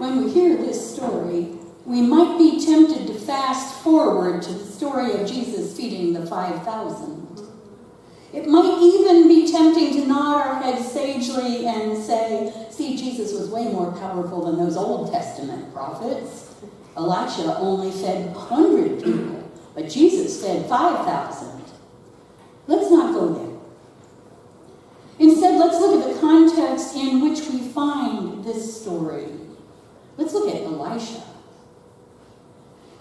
when we hear this story, we might be tempted to fast forward to the story of Jesus feeding the 5,000. It might even be tempting to nod our heads sagely and say, see, Jesus was way more powerful than those Old Testament prophets. Elisha only fed 100 people, but Jesus fed 5,000. Let's not go there. Instead, let's look at the context in which we find this story. Let's look at Elisha.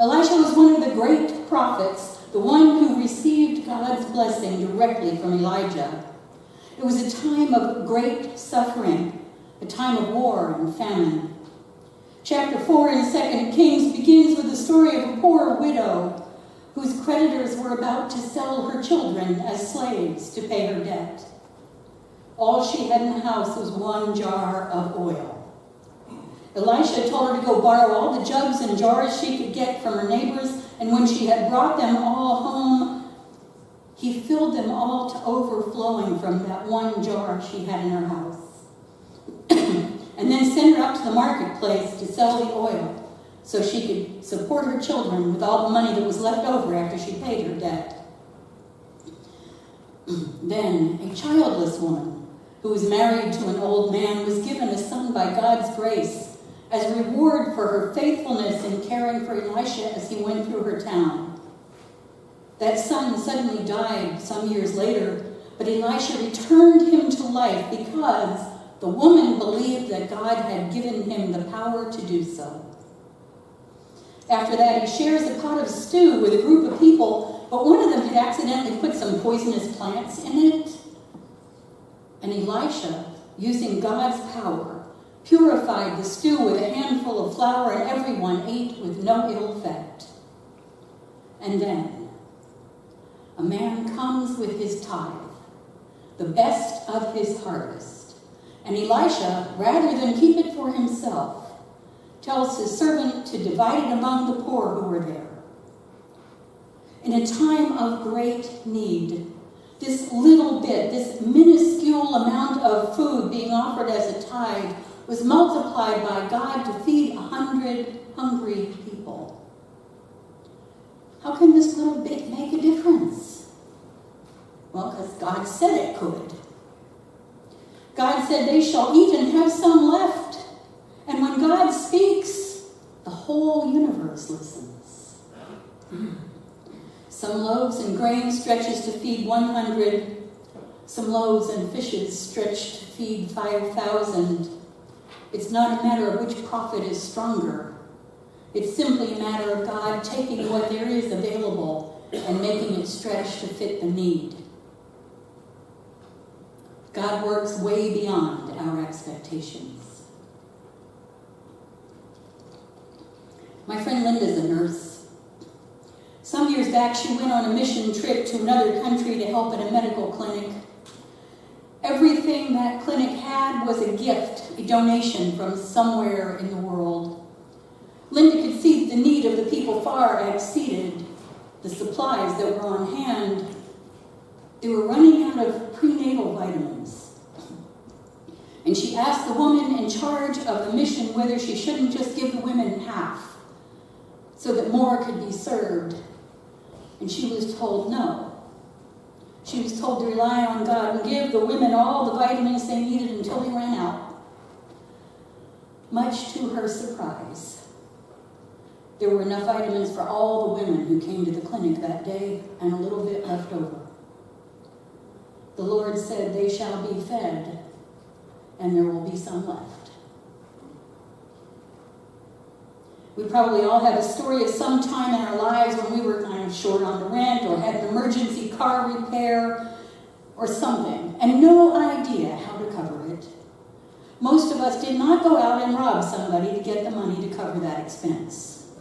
Elisha was one of the great prophets, the one who received God's blessing directly from Elijah. It was a time of great suffering, a time of war and famine. Chapter 4 in 2 Kings begins with the story of a poor widow whose creditors were about to sell her children as slaves to pay her debt. All she had in the house was 1 jar of oil. Elisha told her to go borrow all the jugs and jars she could get from her neighbors, and when she had brought them all home, he filled them all to overflowing from that 1 jar she had in her house. And then sent her out to the marketplace to sell the oil so she could support her children with all the money that was left over after she paid her debt. Then a childless woman who was married to an old man was given a son by God's grace as a reward for her faithfulness in caring for Elisha as he went through her town. That son suddenly died some years later, but Elisha returned him to life because the woman believed that God had given him the power to do so. After that, he shares a pot of stew with a group of people, but one of them had accidentally put some poisonous plants in it. And Elisha, using God's power, purified the stew with a handful of flour, and everyone ate with no ill effect. And then a man comes with his tithe, the best of his harvest. And Elisha, rather than keep it for himself, tells his servant to divide it among the poor who were there. In a time of great need, this little bit, this minuscule amount of food being offered as a tithe was multiplied by God to feed 100 hungry people. How can this little bit make a difference? Well, because God said it could. God said, they shall eat and have some left. And when God speaks, the whole universe listens. Some loaves and grain stretches to feed 100. Some loaves and fishes stretch to feed 5,000. It's not a matter of which prophet is stronger. It's simply a matter of God taking what there is available and making it stretch to fit the need. God works way beyond our expectations. My friend Linda's a nurse. Some years back, she went on a mission trip to another country to help at a medical clinic. Everything that clinic had was a gift, a donation from somewhere in the world. Linda could see the need of the people far exceeded the supplies that were on hand. They were running out of prenatal vitamins. And she asked the woman in charge of the mission whether she shouldn't just give the women half so that more could be served. And she was told no. She was told to rely on God and give the women all the vitamins they needed until they ran out. Much to her surprise, there were enough vitamins for all the women who came to the clinic that day and a little bit left over. The Lord said, they shall be fed, and there will be some left. We probably all have a story of some time in our lives when we were kind of short on the rent or had an emergency car repair or something, and no idea how to cover it. Most of us did not go out and rob somebody to get the money to cover that expense.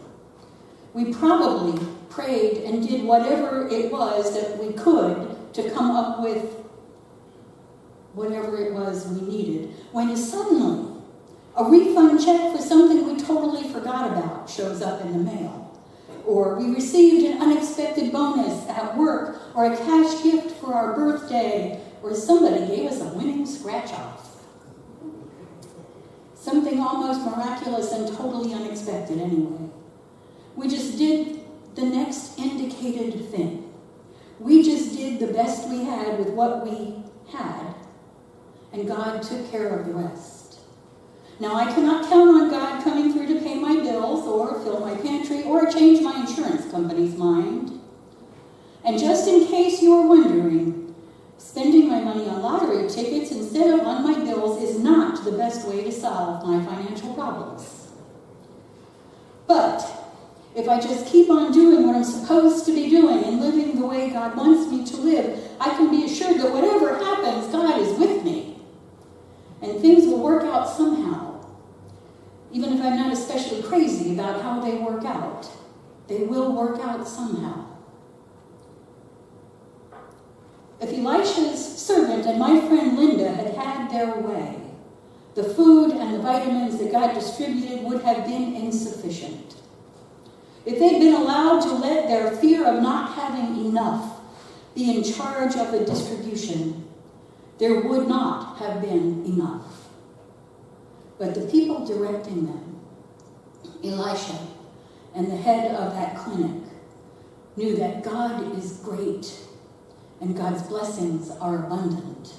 We probably prayed and did whatever it was that we could to come up with whatever it was we needed, when suddenly a refund check for something we totally forgot about shows up in the mail. Or we received an unexpected bonus at work, or a cash gift for our birthday, or somebody gave us a winning scratch-off. Something almost miraculous and totally unexpected anyway. We just did the next indicated thing. We just did the best we had with what we had, and God took care of the rest. Now, I cannot count on God coming through to pay my bills or fill my pantry or change my insurance company's mind. And just in case you are wondering, spending my money on lottery tickets instead of on my bills is not the best way to solve my financial problems. But if I just keep on doing what I'm supposed to be doing and living the way God wants me to live, I can be assured that whatever happens, God is with me. And things will work out somehow. Even if I'm not especially crazy about how they work out, they will work out somehow. If Elisha's servant and my friend Linda had had their way, the food and the vitamins that God distributed would have been insufficient. If they'd been allowed to let their fear of not having enough be in charge of the distribution, there would not have been enough. But the people directing them, Elisha and the head of that clinic, knew that God is great and God's blessings are abundant.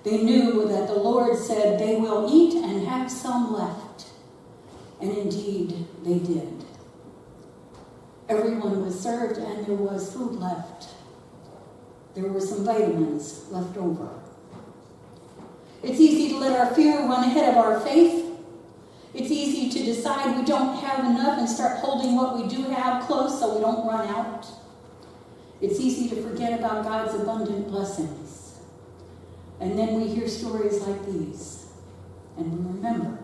They knew that the Lord said they will eat and have some left. And indeed, they did. Everyone was served and there was food left. There were some vitamins left over. It's easy to let our fear run ahead of our faith. It's easy to decide we don't have enough and start holding what we do have close so we don't run out. It's easy to forget about God's abundant blessings. And then we hear stories like these, and we remember.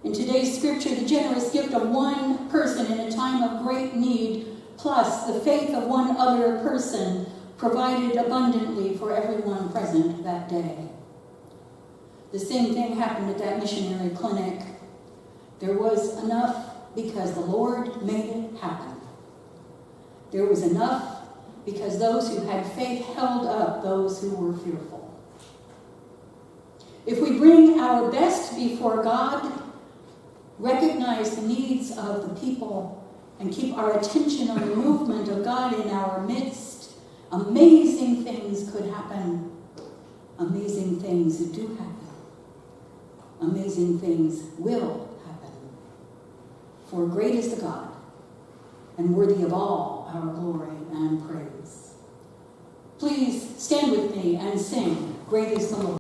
In today's scripture, the generous gift of one person in a time of great need, plus the faith of one other person, provided abundantly for everyone present that day. The same thing happened at that missionary clinic. There was enough because the Lord made it happen. There was enough because those who had faith held up those who were fearful. If we bring our best before God, recognize the needs of the people, and keep our attention on the movement of God in our midst, amazing things could happen. Amazing things do happen. Amazing things will happen. For great is the God, and worthy of all our glory and praise. Please stand with me and sing, Great is the Lord.